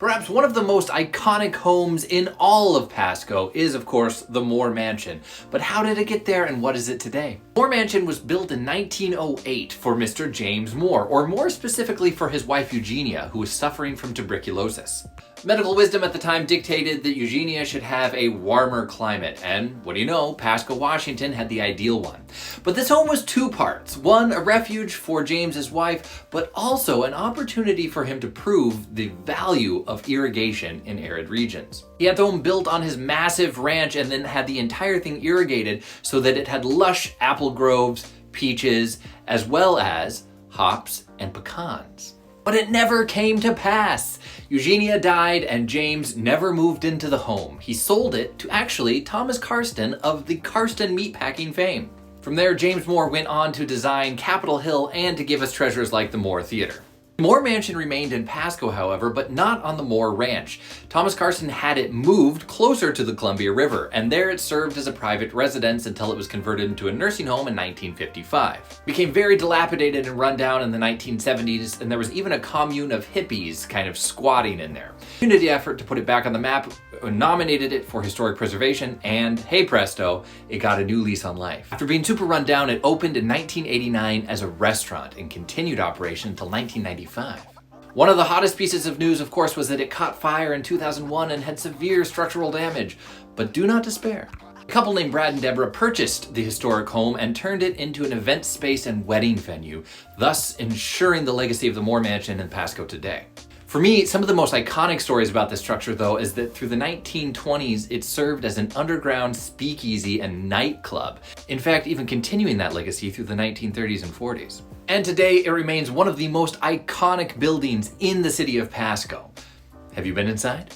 Perhaps one of the most iconic homes in all of Pasco is, of course, the Moore Mansion. But how did it get there and what is it today? Moore Mansion was built in 1908 for Mr. James Moore, or more specifically for his wife Eugenia, who was suffering from tuberculosis. Medical wisdom at the time dictated that Eugenia should have a warmer climate, and what do you know, Pasco, Washington had the ideal one. But this home was two parts. One, a refuge for James's wife, but also an opportunity for him to prove the value of irrigation in arid regions. He had the home built on his massive ranch and then had the entire thing irrigated so that it had lush apple groves, peaches, as well as hops and pecans. But it never came to pass. Eugenia died and James never moved into the home. He sold it to actually Thomas Carsten of the Carsten meatpacking fame. From there, James Moore went on to design Capitol Hill and to give us treasures like the Moore Theater. The Moore Mansion remained in Pasco, however, but not on the Moore Ranch. Thomas Carsten had it moved closer to the Columbia River, and there it served as a private residence until it was converted into a nursing home in 1955. It became very dilapidated and run down in the 1970s, and there was even a commune of hippies kind of squatting in there. Community effort to put it back on the map nominated it for historic preservation, and hey presto, it got a new lease on life. After being super run down, it opened in 1989 as a restaurant and continued operation until 1995. One of the hottest pieces of news, of course, was that it caught fire in 2001 and had severe structural damage. But do not despair. A couple named Brad and Deborah purchased the historic home and turned it into an event space and wedding venue, thus ensuring the legacy of the Moore Mansion in Pasco today. For me, some of the most iconic stories about this structure, though, is that through the 1920s, it served as an underground speakeasy and nightclub. In fact, even continuing that legacy through the 1930s and 40s. And today, it remains one of the most iconic buildings in the city of Pasco. Have you been inside?